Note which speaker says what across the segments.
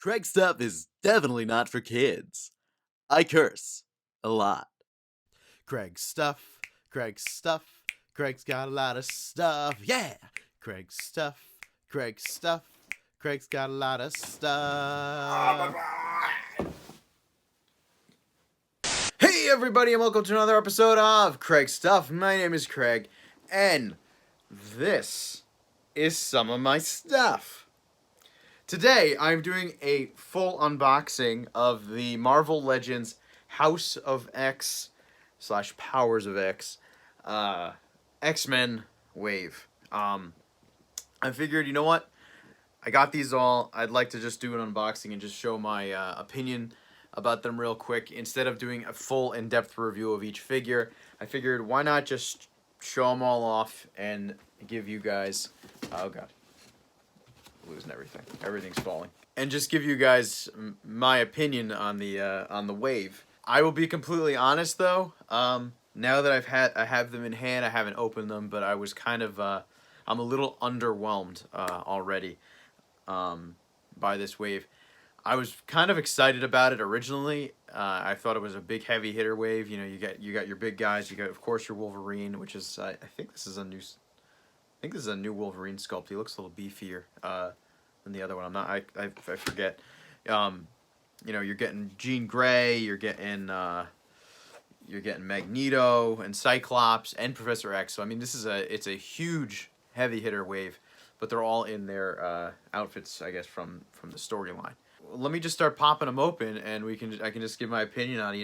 Speaker 1: Craig's stuff is definitely not for kids. I curse a lot. Craig's stuff, Craig's stuff, Craig's got a lot of stuff, yeah! Craig's stuff, Craig's stuff, Craig's got a lot of stuff. Hey everybody, and welcome to another episode of Craig's Stuff. My name is Craig, and this is some of my stuff. Today, I'm doing a full unboxing of the Marvel Legends House of X / Powers of X X-Men wave. I figured, you know what? I got these all. I'd like to just do an unboxing and just show my opinion about them real quick. Instead of doing a full in-depth review of each figure, I figured why not just show them all off and give you guys... Oh, God. Losing everything. Everything's falling. And just give you guys my opinion on the wave. I will be completely honest though. Now that I have them in hand, I haven't opened them, but I was kind of I'm a little underwhelmed already by this wave. I was kind of excited about it originally. I thought it was a big heavy hitter wave. You know, you got your big guys. You got, of course, your Wolverine, which is I think this is a new Wolverine sculpt. He looks a little beefier than the other one. I forget. You know, you're getting Jean Grey. You're getting Magneto and Cyclops and Professor X. So I mean, it's a huge heavy hitter wave, but they're all in their outfits, I guess, from the storyline. Let me just start popping them open, and I can just give my opinion on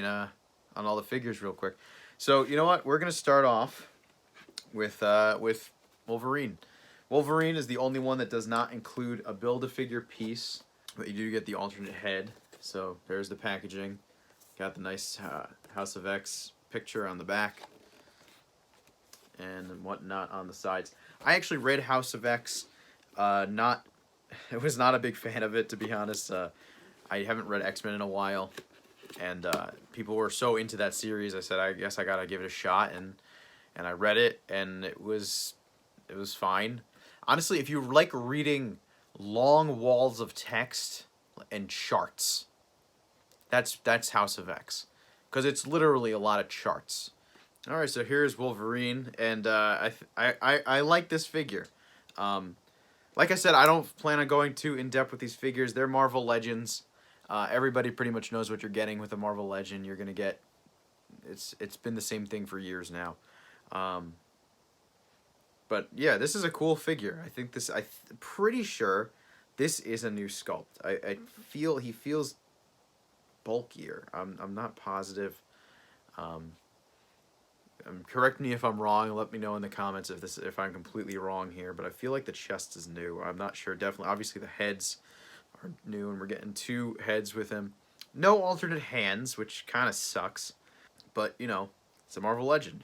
Speaker 1: on all the figures real quick. So you know what? We're gonna start off with Wolverine. Wolverine is the only one that does not include a Build-A-Figure piece, but you do get the alternate head. So there's the packaging. Got the nice House of X picture on the back and whatnot on the sides. I actually read House of X. I was not a big fan of it, to be honest. I haven't read X-Men in a while, and people were so into that series. I said, I guess I gotta give it a shot, and I read it, and it was fine. Honestly, if you like reading long walls of text and charts, that's House of X, because it's literally a lot of charts. All right, so here's Wolverine, and I like this figure. Like I said, I don't plan on going too in-depth with these figures. They're Marvel Legends. Everybody pretty much knows what you're getting with a Marvel Legend. You're gonna get... It's been the same thing for years now. But yeah, this is a cool figure. I think this... I'm pretty sure this is a new sculpt. I feel... He feels bulkier. I'm not positive. Correct me if I'm wrong. Let me know in the comments if I'm completely wrong here. But I feel like the chest is new. I'm not sure. Definitely, obviously the heads are new, and we're getting 2 heads with him. No alternate hands, which kind of sucks. But you know, it's a Marvel Legend.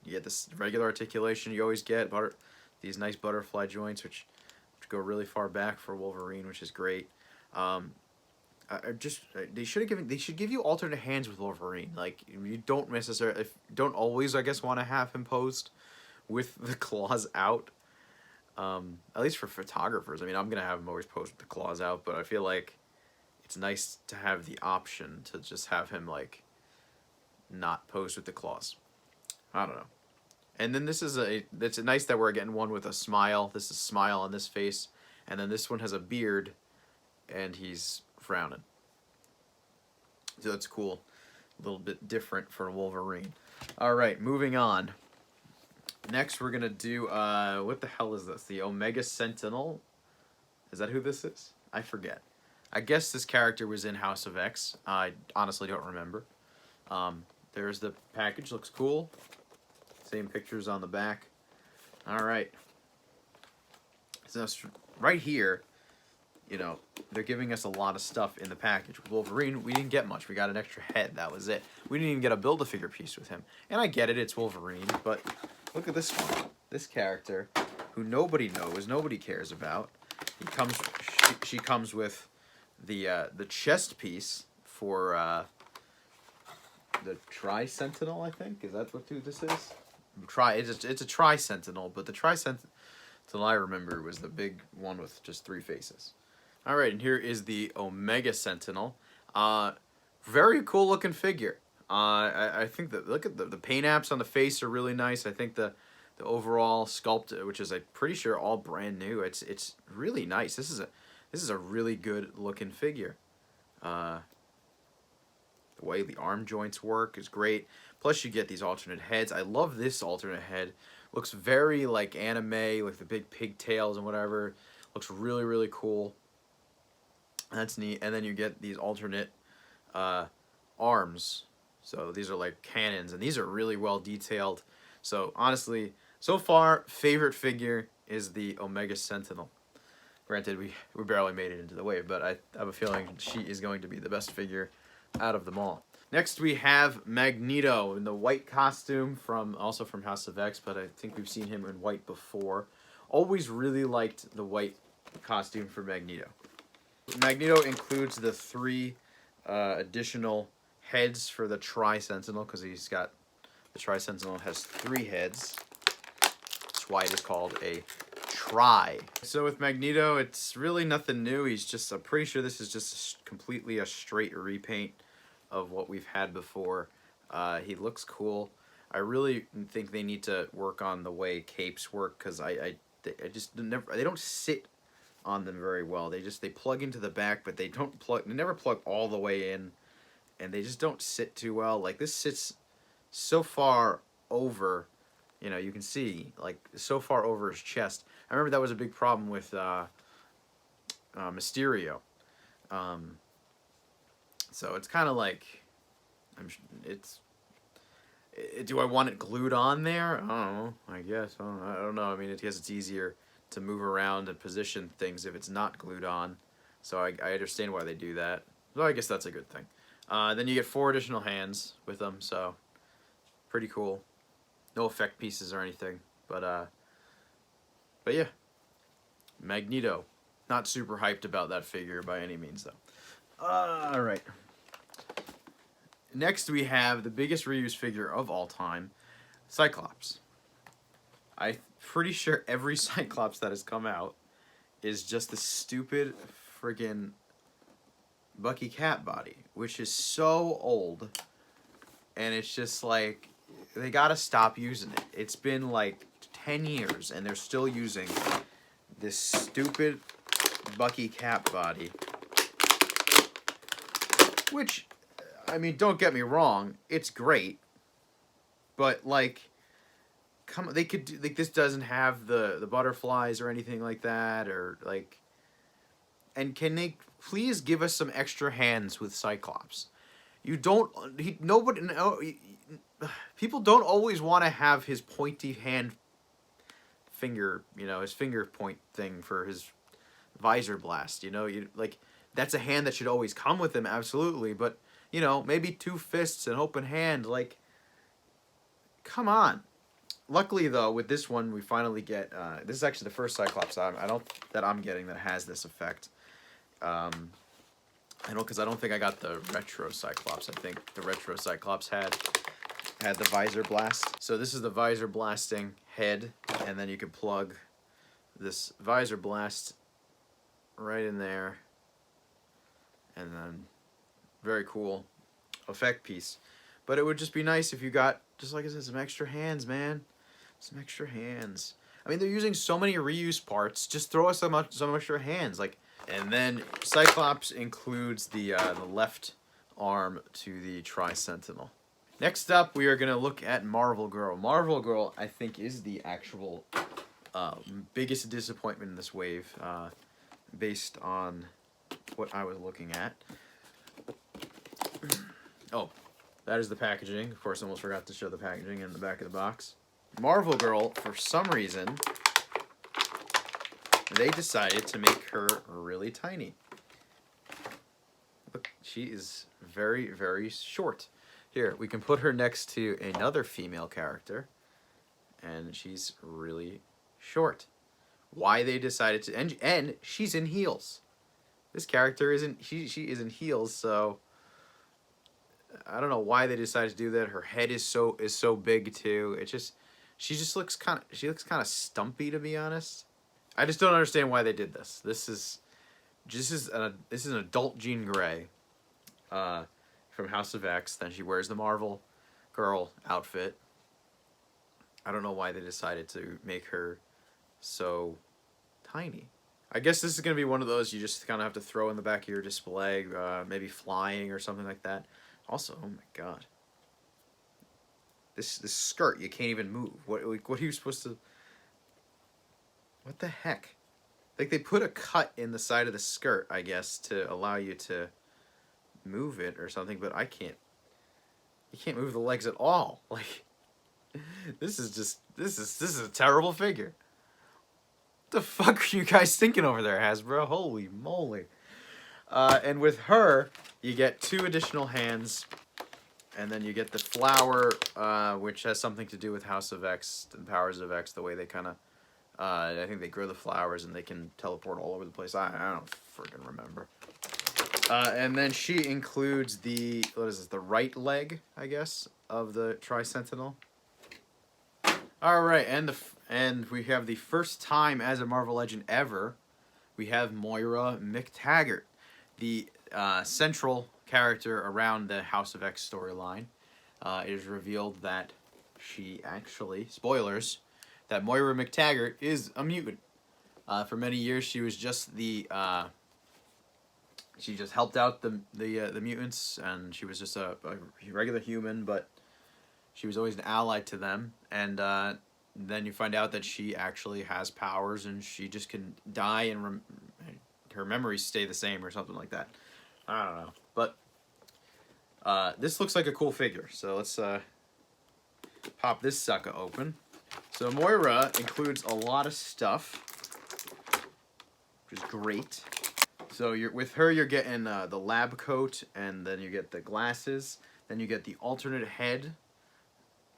Speaker 1: You get this regular articulation you always get. These nice butterfly joints, which go really far back for Wolverine, which is great. They should give you alternate hands with Wolverine. Like, you don't always, I guess, want to have him posed with the claws out. At least for photographers. I mean, I'm gonna have him always posed with the claws out, but I feel like it's nice to have the option to just have him like not posed with the claws. I don't know. And then it's nice that we're getting one with a smile. This is a smile on this face, and then this one has a beard, and he's frowning. So that's cool. A little bit different for Wolverine. Alright, moving on. Next we're gonna do what the hell is this? The Omega Sentinel? Is that who this is? I forget. I guess this character was in House of X. I honestly don't remember. There's the package, looks cool. Same pictures on the back. Alright. So right here, you know, they're giving us a lot of stuff in the package. With Wolverine, we didn't get much. We got an extra head. That was it. We didn't even get a Build-A-Figure piece with him. And I get it, it's Wolverine, but look at this one. This character, who nobody knows, nobody cares about. She comes with the chest piece for the Tri-Sentinel, I think. Is that who this is? It's a Tri-Sentinel, but the Tri-Sentinel I remember was the big one with just 3 faces. All right, and here is the Omega Sentinel. Very cool looking figure. I think that, look at the paint apps on the face are really nice. I think the overall sculpt, which is I'm pretty sure all brand new, it's really nice. This is a really good looking figure. The way the arm joints work is great. Plus you get these alternate heads. I love this alternate head. Looks very like anime, like the big pigtails and whatever. Looks really, really cool. That's neat. And then you get these alternate arms. So these are like cannons, and these are really well detailed. So honestly, so far, favorite figure is the Omega Sentinel. Granted, we barely made it into the wave, but I have a feeling she is going to be the best figure out of them all. Next, we have Magneto in the white costume, also from House of X, but I think we've seen him in white before. Always really liked the white costume for Magneto. Magneto includes the 3 additional heads for the Tri-Sentinel, because the Tri-Sentinel has 3 heads. That's why it is called a Tri. So with Magneto, it's really nothing new. I'm pretty sure this is just completely a straight repaint of what we've had before. He looks cool. I really think they need to work on the way capes work, because they don't sit on them very well. They plug into the back, but they never plug all the way in, and they just don't sit too well. Like, this sits so far over, you can see, like, so far over his chest. I remember that was a big problem with Mysterio. So it's kind of like, do I want it glued on there? I don't know, I guess. I don't know. I mean, I guess it's easier to move around and position things if it's not glued on. So I understand why they do that. So I guess that's a good thing. Then you get 4 additional hands with them, so pretty cool. No effect pieces or anything, but yeah, Magneto. Not super hyped about that figure by any means, though. All right. Next, we have the biggest reuse figure of all time, Cyclops. I'm pretty sure every Cyclops that has come out is just the stupid friggin' Bucky Cat body, which is so old, and it's just like, they gotta stop using it. It's been like 10 years, and they're still using this stupid Bucky Cat body, which, I mean, don't get me wrong, it's great, but like, come on, they could do, like, this doesn't have the butterflies or anything like that, or like, and can they please give us some extra hands with Cyclops? People don't always want to have his pointy hand finger, his finger point thing for his visor blast, like, that's a hand that should always come with him, absolutely, but, maybe 2 fists and open hand, like, come on. Luckily, though, with this one, we finally get, this is actually the first Cyclops that I'm getting that has this effect. Because I don't think I got the retro Cyclops. I think the retro Cyclops had the visor blast. So this is the visor blasting head, and then you can plug this visor blast right in there, and then very cool effect piece. But it would just be nice if you got, just like I said, some extra hands, man. Some extra hands. I mean, they're using so many reuse parts. Just throw us some extra hands, like. And then Cyclops includes the left arm to the Tri-Sentinel. Next up, we are going to look at Marvel Girl. Marvel Girl, I think, is the actual biggest disappointment in this wave, based on what I was looking at. Oh, that is the packaging. Of course, I almost forgot to show the packaging in the back of the box. Marvel Girl, for some reason, they decided to make her really tiny. Look, she is very, very short. Here, we can put her next to another female character, and she's really short. Why they decided to, and she's in heels. This character isn't, she is in heels, so I don't know why they decided to do that. Her head is so big too. She looks kind of stumpy, to be honest. I just don't understand why they did this. This is this is an adult Jean Grey, from House of X. Then she wears the Marvel girl outfit. I don't know why they decided to make her so tiny. I guess this is gonna be one of those you just kind of have to throw in the back of your display, maybe flying or something like that. Also, oh my god, this skirt you can't even move. What are you supposed to? What the heck? Like they put a cut in the side of the skirt, I guess, to allow you to move it or something. But I can't. You can't move the legs at all. Like this is a terrible figure. What the fuck are you guys thinking over there, Hasbro? Holy moly. And with her, you get 2 additional hands, and then you get the flower, which has something to do with House of X and Powers of X, the way they kind of, I think they grow the flowers and they can teleport all over the place. I don't freaking remember. And then she includes the, what is this, the right leg, I guess, of the Tri-Sentinel. Alright, and we have the first time as a Marvel Legend ever, we have Moira McIntyre, the central character around the House of X storyline. It is revealed that she actually, spoilers, that Moira McIntyre is a mutant. For many years, she was just the she just helped out the mutants, and she was just a regular human, but she was always an ally to them. And then you find out that she actually has powers, and she just can die, and her memories stay the same or something like that. I don't know, but this looks like a cool figure. So let's pop this sucker open. So Moira includes a lot of stuff, which is great. So with her, you're getting the lab coat, and then you get the glasses. Then you get the alternate head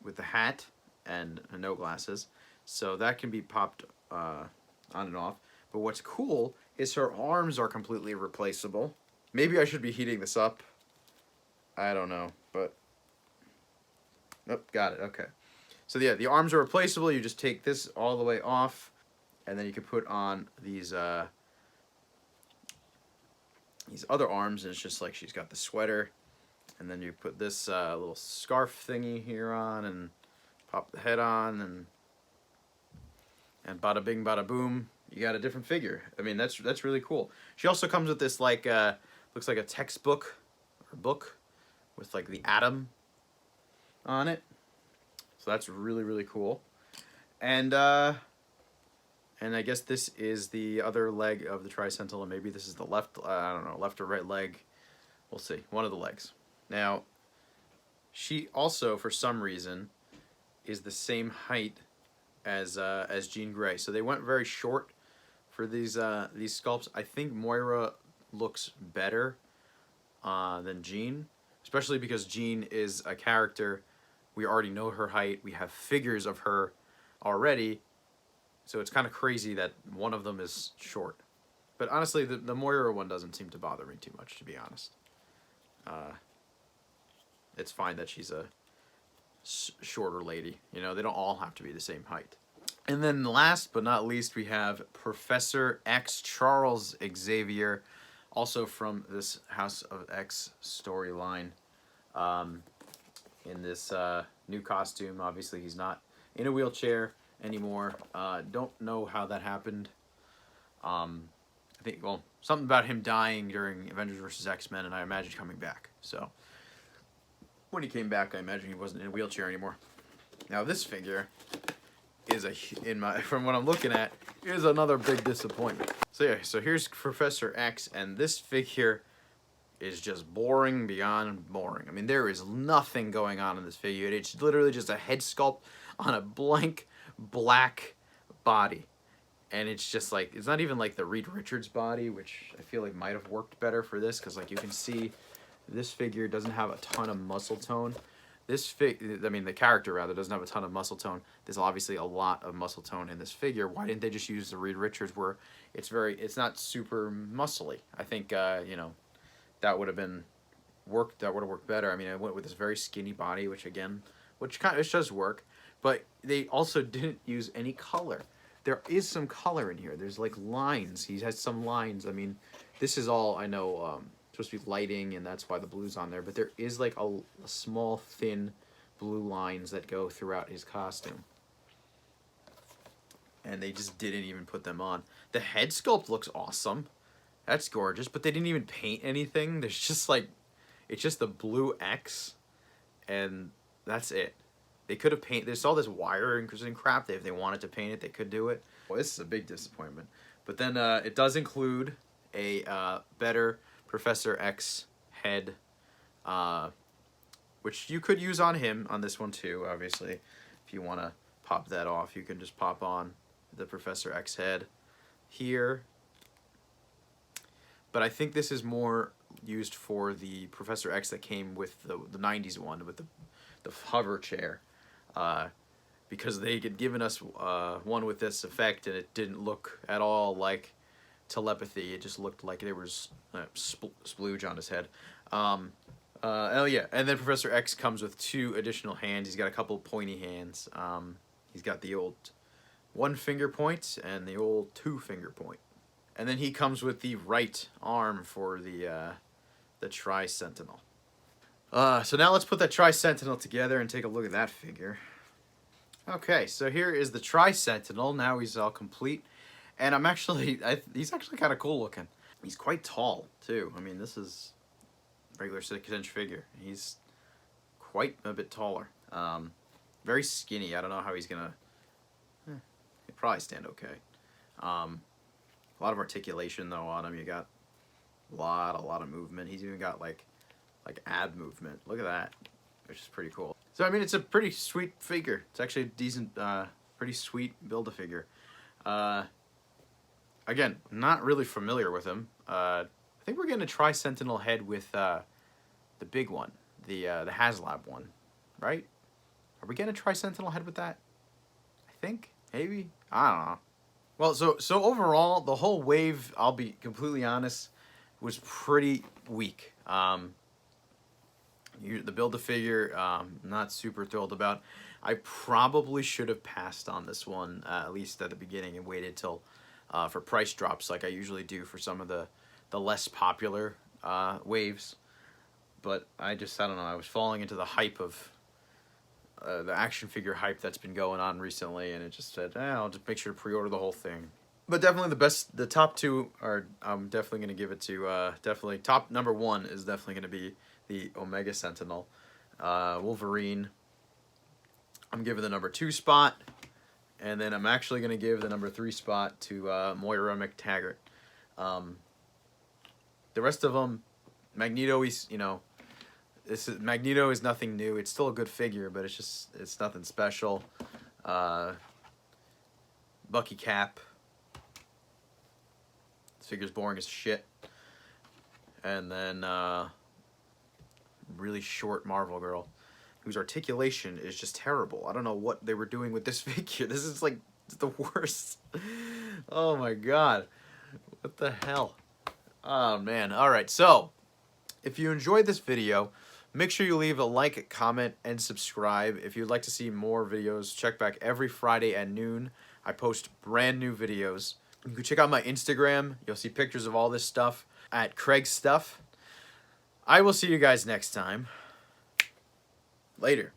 Speaker 1: with the hat and no glasses. So that can be popped on and off. But what's cool is her arms are completely replaceable. Maybe I should be heating this up. I don't know, but nope, got it. Okay. So yeah, the arms are replaceable. You just take this all the way off, and then you can put on these other arms, and it's just like she's got the sweater, and then you put this little scarf thingy here on, and pop the head on, and bada bing, bada boom, you got a different figure. I mean, that's really cool. She also comes with this like looks like a textbook or book with like the atom on it. So that's really, really cool. And I guess this is the other leg of the Tri-Sentinel, and maybe this is the left, I don't know, left or right leg. We'll see. One of the legs. Now, she also, for some reason, is the same height as Jean Grey. So they went very short for these sculpts. I think Moira looks better than Jean, especially because Jean is a character. We already know her height. We have figures of her already. So it's kind of crazy that one of them is short. But honestly, the Moira one doesn't seem to bother me too much, to be honest. It's fine that she's a shorter lady. You know, they don't all have to be the same height. And then last but not least, we have Professor X, Charles Xavier, also from this House of X storyline. In this new costume, obviously he's not in a wheelchair anymore. Don't know how that happened. I think, well, something about him dying during Avengers vs. X-Men, and I imagine coming back. So when he came back, I imagine he wasn't in a wheelchair anymore. Now this figure is from what I'm looking at, is another big disappointment. So yeah, so here's Professor X, and this figure is just boring beyond boring. I mean, there is nothing going on in this figure. It's literally just a head sculpt on a blank black body. And it's just like, it's not even like the Reed Richards body, which I feel like might have worked better for this, because like you can see this figure doesn't have a ton of muscle tone. The character rather doesn't have a ton of muscle tone. There's obviously a lot of muscle tone in this figure. Why didn't they just use the Reed Richards where it's not super muscly? I think, you know, that would have worked better. I mean, I went with this very skinny body, which does work, but they also didn't use any color. There is some color in here. There's like lines. He has some lines. I mean, This is all, I know, supposed to be lighting, and that's why the blue's on there. But there is, like, a small, thin blue lines that go throughout his costume. And they just didn't even put them on. The head sculpt looks awesome. That's gorgeous, but they didn't even paint anything. There's just, like, it's just the blue X, and that's it. They could have painted, there's all this wire and crap. If they wanted to paint it, they could do it. Well, this is a big disappointment. But then it does include a better Professor X head, which you could use on him, on this one too, obviously. If you want to pop that off, you can just pop on the Professor X head here. But I think this is more used for the Professor X that came with the 90s one, with the hover chair. Because they had given us one with this effect, and it didn't look at all like telepathy. It just looked like there was splooge on his head. Oh yeah, and then Professor X comes with 2 additional hands. He's got a couple pointy hands. He's got the old 1 finger point and the old 2 finger point. And then he comes with the right arm for the Tri-Sentinel. So now let's put that Tri-Sentinel together and take a look at that figure. Okay, so here is the Tri-Sentinel. Now he's all complete. And he's actually kind of cool looking. He's quite tall, too. I mean, this is a regular 6-inch figure. He's quite a bit taller. Very skinny. I don't know how he's going to... He'll probably stand okay. A lot of articulation, though, on him. You got a lot of movement. He's even got, like ab movement. Look at that, which is pretty cool. So, I mean, it's a pretty sweet figure. It's actually a decent, pretty sweet Build-A-Figure. Again, not really familiar with him. I think we're getting a Tri-Sentinel head with the big one, the HasLab one, right? Are we getting a Tri-Sentinel head with that? I think, maybe? I don't know. Well, so overall, the whole wave, I'll be completely honest, was pretty weak. The Build-A-Figure, not super thrilled about. I probably should have passed on this one, at least at the beginning, and waited till for price drops like I usually do for some of the less popular waves. But I don't know, I was falling into the hype of the action figure hype that's been going on recently, and it just said, I'll just make sure to pre-order the whole thing. But definitely the top 2 are, I'm definitely going to give it to, definitely, top number 1 is definitely going to be the Omega Sentinel. Wolverine, I'm giving the number 2 spot, and then I'm actually going to give the number 3 spot to Moira McIntyre. The rest of them, Magneto, Magneto is nothing new. It's still a good figure, but it's nothing special. Bucky Cap. This figure's boring as shit. And then really short Marvel Girl, whose articulation is just terrible. I don't know what they were doing with this figure. This is like the worst. Oh my god. What the hell? Oh man. Alright, so if you enjoyed this video, make sure you leave a like, comment, and subscribe. If you'd like to see more videos, check back every Friday at noon. I post brand new videos. You can check out my Instagram. You'll see pictures of all this stuff at Craig's Stuff. I will see you guys next time. Later.